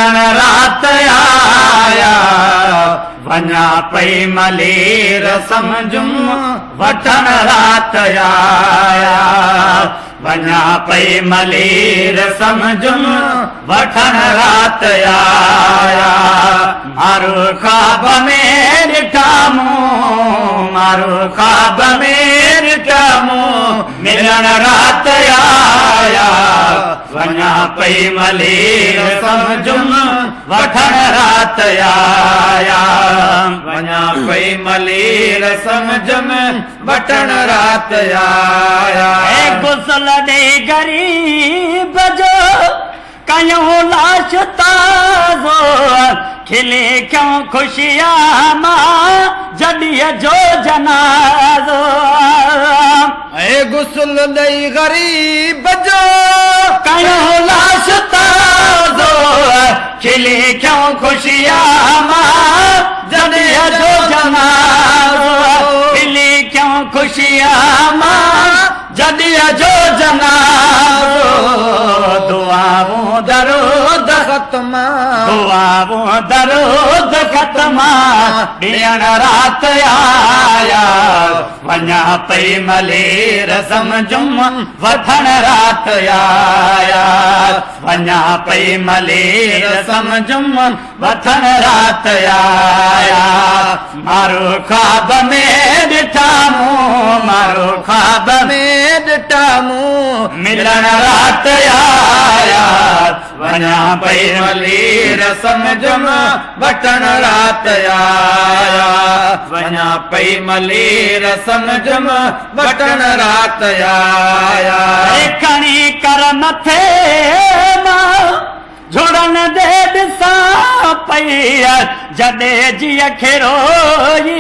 मिलन रात आया वञा पई मलीर समझुम वठण रात आया वञा पई मलीर समझुम वठण रात आया मारो ख्वाब में ॾिठा मूं मारो ख्वाब में ॾिठा मूं मिलन रात आया वञा पई मलीर समझुम वठण रात आया वञा पई मलीर समझुम वठण रात आया गुसल ॾे गरीब जो कयूं लाश ताज़ो खिले क्यों खुशियां मां जॾीअ जो जनाज़ो गुसल ॾेई गरीब जो कयूं लाश ताज़ो खिले क्यों खुशियां मां जॾीअ जो जनाज़ो खिले क्यों खुशियां मां जॾीअ जो जनाज़ो दुआऊं दरूद ख़त्मा दुआऊं दरूद ख़त्मा ॾियण रात आया वञा पई मलीर समझुम वठण रात आया वञा पई मलीर समझुम वठण रात आया मारो ख्वाब में ॾिठा मूं मारो ख्वाब में ॾिठा मूं मिलन रात आया वञा पई मलीर समझुम वठण रात आया वञा पई मलीर समझुम वठण रात आया खणी कर मथे मां झुड़न दे ॾिसां पई जॾे जीअ खे रोई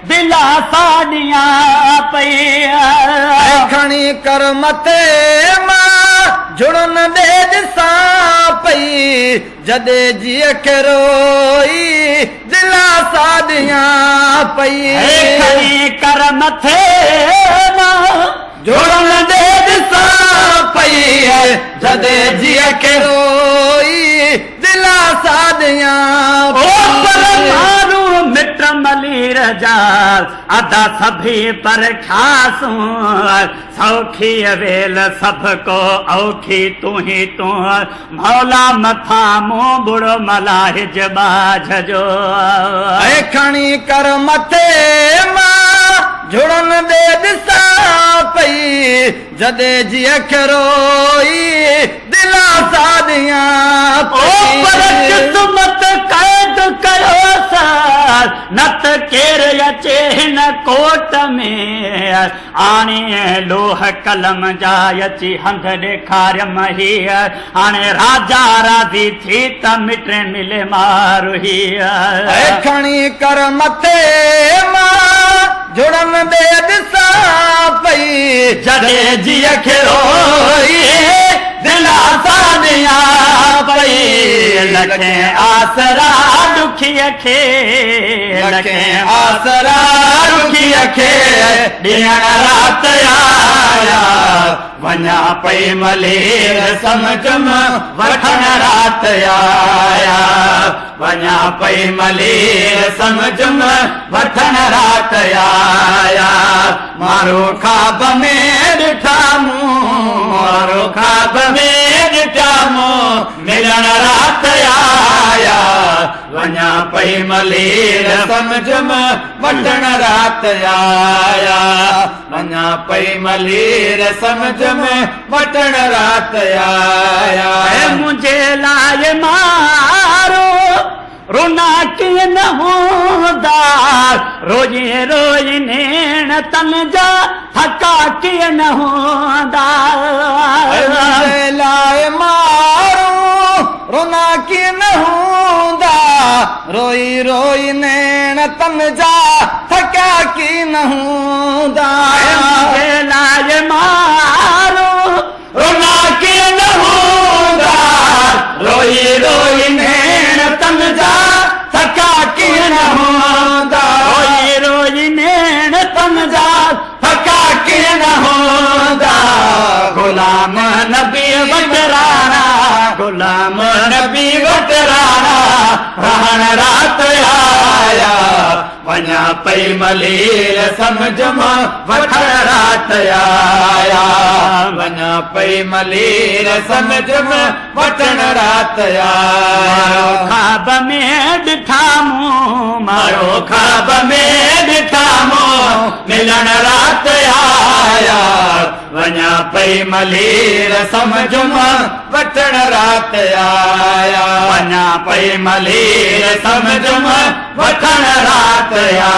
दिला साड़ियां पई खणी कर मथे मां झुड़न दे ॾिसां पई जॾे जीअ खे रोई दिला साड़ियां पई खणी कर मथे मां झुड़न दे ॾिसां पई जॾे जीअ खे रोई दिला साड़ियां मारू मिट मलीर जा अदा सभी पर खासूं सौखी वेल सब को औखी तू ही तू मौला मथा मूं बुढ़ो मलाहिज बाझ जो खणी कर मथे मां झुड़न दे ॾिसां पई जॾे जीअ खे रोई दिला साड़ियां किस्मत कैद कयो न त केर अचे हिन कोट में आणे लोह कलम जा अची हंध ॾेखारियम हीअ हाणे राजा राज़ी थी त मिट मिले मारू हीअ खणी कर मथे मां झुड़न दे ॾिसां पई जॾे जीअ खे रोई दिला साड़ियां पई लखे आसरा दुखीअ खे लखे आसरा दुखीअ खे ॾियण रात आया वञा पई मलीर समझुम वठण रात आया वञा पई मलीर समझुम वठण रात आया मारो ख्वाब में ॾिठा मूं मारो ख्वाब में ॾिठा मूं मिलन रात आया वञा पई मलीर समझुम वठण रात आया वञा पई मलीर समझुम वठण रात आया मुंहिंजे लाइ मारो रोना कीअं न हूंदा रोई रोई नेण तन जा थका कीअं न हूंदा लाइ मारो रोना कीअं न हूंदा रोई रोई नेण तन जा थका कीअं न हूंदा लाइ मारो रोना कीअं न हूंदा रोई रोई नेण तन जा थका कीअं न हूंदा रोई रोई नेण तन जा थका कीअं न हूंदा गुलाम नबी वटराणा गुलाम नबी वटि राणा रहण रात आया वञा पई मलीर समझ मां वठण रात आया वञा पई मलीर समझ मां वठण रात आया ख्वाब में ॾिठा मूं मारो ख्वाब में ॾिठा मूं मिलण रात आया वञा पई मलीर समझ मां वठण रात आया वञा पई मलीर समझ मां वठण रात आया